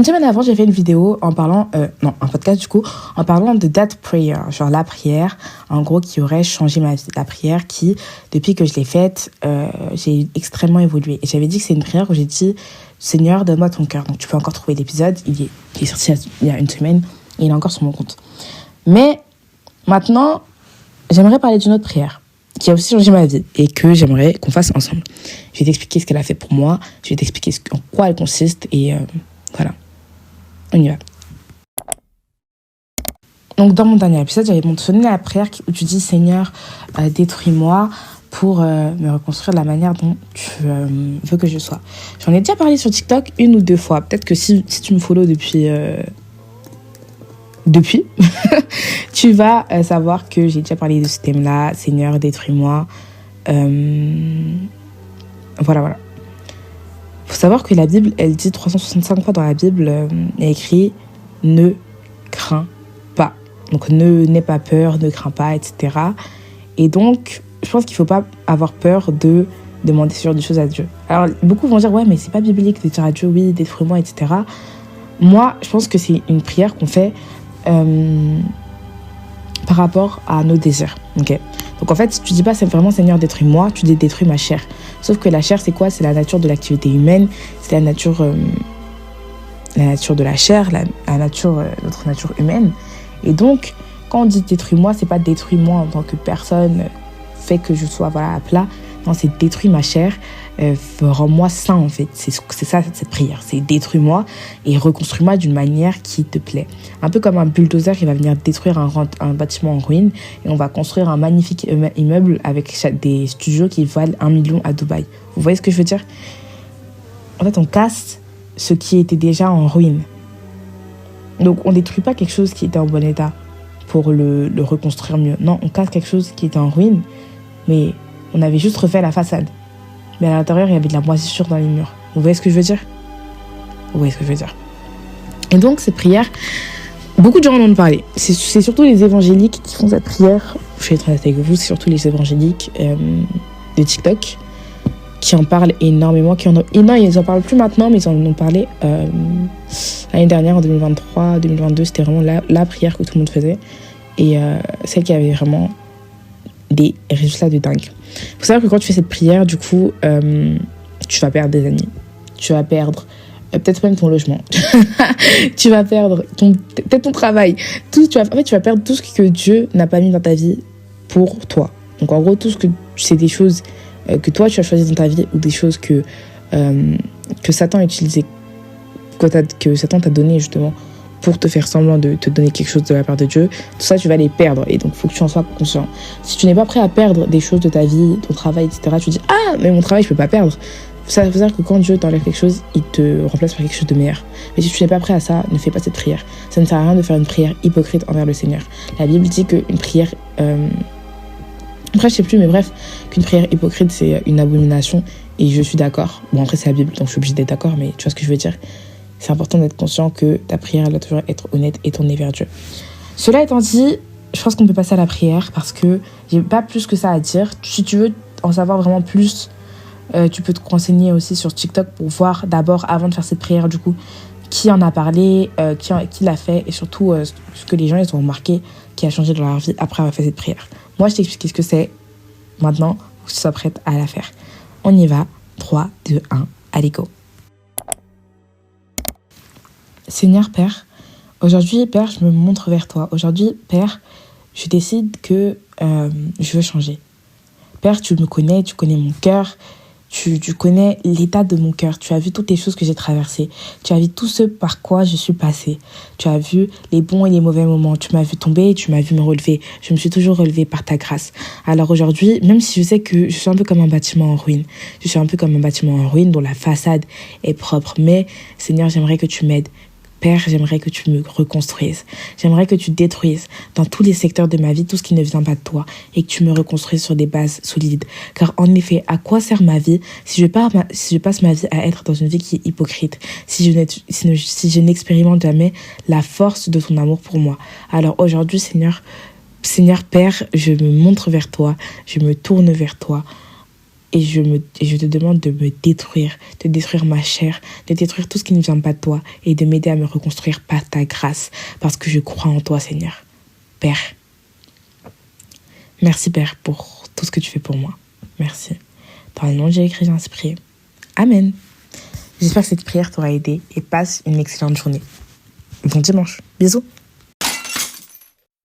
Une semaine avant, j'ai fait une vidéo en parlant, un podcast du coup, en parlant de that prayer, genre la prière, en gros, qui aurait changé ma vie. La prière qui, depuis que je l'ai faite, j'ai extrêmement évolué. Et j'avais dit que c'est une prière où j'ai dit, Seigneur, donne-moi ton cœur. Donc tu peux encore trouver l'épisode, il est sorti il y a une semaine, et il est encore sur mon compte. Mais maintenant, j'aimerais parler d'une autre prière qui a aussi changé ma vie et que j'aimerais qu'on fasse ensemble. Je vais t'expliquer ce qu'elle a fait pour moi, je vais t'expliquer en quoi elle consiste et voilà. On y va. Donc, dans mon dernier épisode, j'avais mentionné la prière où tu dis « Seigneur, détruis-moi pour me reconstruire de la manière dont tu veux que je sois ». J'en ai déjà parlé sur TikTok 1 ou 2 fois. Peut-être que si tu me follow depuis tu vas savoir que j'ai déjà parlé de ce thème-là. « Seigneur, détruis-moi ». Voilà. Il faut savoir que la Bible, elle dit 365 fois dans la Bible, il y a écrit « ne crains pas ». Donc, n'aie pas peur, ne crains pas, etc. Et donc, je pense qu'il ne faut pas avoir peur de demander ce genre de choses à Dieu. Alors, beaucoup vont dire « ouais, mais c'est pas biblique de dire à Dieu, oui, détruis-moi, etc. » Moi, je pense que c'est une prière qu'on fait par rapport à nos désirs. Okay. Donc en fait, tu dis pas c'est vraiment Seigneur détruis-moi, tu dis détruis ma chair. Sauf que la chair c'est quoi? C'est la nature de l'activité humaine, c'est la nature de la chair, notre nature humaine. Et donc quand on dit détruis-moi, c'est pas détruis-moi en tant que personne, fait que je sois à plat. Non, c'est détruis ma chair, rends-moi saint en fait. C'est ça cette prière, c'est détruis-moi et reconstruis-moi d'une manière qui te plaît. Un peu comme un bulldozer qui va venir détruire un bâtiment en ruine et on va construire un magnifique immeuble avec des studios qui valent 1 million à Dubaï. Vous voyez ce que je veux dire? En fait, on casse ce qui était déjà en ruine. Donc, on détruit pas quelque chose qui était en bon état pour le reconstruire mieux. Non, on casse quelque chose qui était en ruine, mais on avait juste refait la façade. Mais à l'intérieur, il y avait de la moisissure dans les murs. Vous voyez ce que je veux dire? Vous voyez ce que je veux dire? Et donc, cette prière, beaucoup de gens en ont parlé. C'est surtout les évangéliques qui font cette prière. Je vais être honnête avec vous, c'est surtout les évangéliques de TikTok qui en parlent énormément. Non, ils en parlent plus maintenant, mais ils en ont parlé l'année dernière, en 2023, 2022. C'était vraiment la prière que tout le monde faisait. Et celle qui avait vraiment des résultats de dingue. Il faut savoir que quand tu fais cette prière, du coup, tu vas perdre des amis. Tu vas perdre peut-être même ton logement. Tu vas perdre peut-être ton travail. Tu vas perdre tout ce que Dieu n'a pas mis dans ta vie pour toi. Donc en gros, c'est des choses que toi tu as choisies dans ta vie ou des choses que Satan a utilisées, que Satan t'a donné justement pour te faire semblant de te donner quelque chose de la part de Dieu. Tout ça, tu vas les perdre. Et donc, il faut que tu en sois conscient. Si tu n'es pas prêt à perdre des choses de ta vie, ton travail, etc., tu dis « Ah, mais mon travail, je peux pas perdre ». Ça veut dire que quand Dieu t'enlève quelque chose, il te remplace par quelque chose de meilleur. Mais si tu n'es pas prêt à ça, ne fais pas cette prière. Ça ne sert à rien de faire une prière hypocrite envers le Seigneur. La Bible dit qu'une prière... Après, je sais plus, mais bref, qu'une prière hypocrite, c'est une abomination. Et je suis d'accord. Bon, après, c'est la Bible, donc je suis obligée d'être d'accord, mais tu vois ce que je veux dire. C'est important d'être conscient que ta prière, elle doit toujours être honnête et tournée vers Dieu. Cela étant dit, je pense qu'on peut passer à la prière parce que j'ai pas plus que ça à dire. Si tu veux en savoir vraiment plus, tu peux te renseigner aussi sur TikTok pour voir d'abord, avant de faire cette prière, du coup, qui en a parlé, qui l'a fait et surtout ce que les gens ils ont remarqué qui a changé dans leur vie après avoir fait cette prière. Moi, je t'explique ce que c'est. Maintenant, faut que tu sois prête à la faire. On y va. 3, 2, 1, allez go. Seigneur Père, aujourd'hui, Père, je me montre vers toi. Aujourd'hui, Père, je décide que je veux changer. Père, tu me connais, tu connais mon cœur, tu connais l'état de mon cœur. Tu as vu toutes les choses que j'ai traversées. Tu as vu tout ce par quoi je suis passée. Tu as vu les bons et les mauvais moments. Tu m'as vu tomber et tu m'as vu me relever. Je me suis toujours relevée par ta grâce. Alors aujourd'hui, même si je sais que je suis un peu comme un bâtiment en ruine, je suis un peu comme un bâtiment en ruine dont la façade est propre, mais Seigneur, j'aimerais que tu m'aides. Père, j'aimerais que tu me reconstruises. J'aimerais que tu détruises dans tous les secteurs de ma vie tout ce qui ne vient pas de toi et que tu me reconstruises sur des bases solides. Car en effet, à quoi sert ma vie si je passe ma vie à être dans une vie qui est hypocrite, si je n'expérimente jamais la force de ton amour pour moi. Alors aujourd'hui, Seigneur Père, je me montre vers toi, je me tourne vers toi. Et je te demande de me détruire, de détruire ma chair, de détruire tout ce qui ne vient pas de toi et de m'aider à me reconstruire par ta grâce, parce que je crois en toi, Seigneur. Père, merci, Père, pour tout ce que tu fais pour moi. Merci. Dans le nom de Jésus-Christ, j'ai ainsi prié. Amen. J'espère que cette prière t'aura aidé et passe une excellente journée. Bon dimanche. Bisous.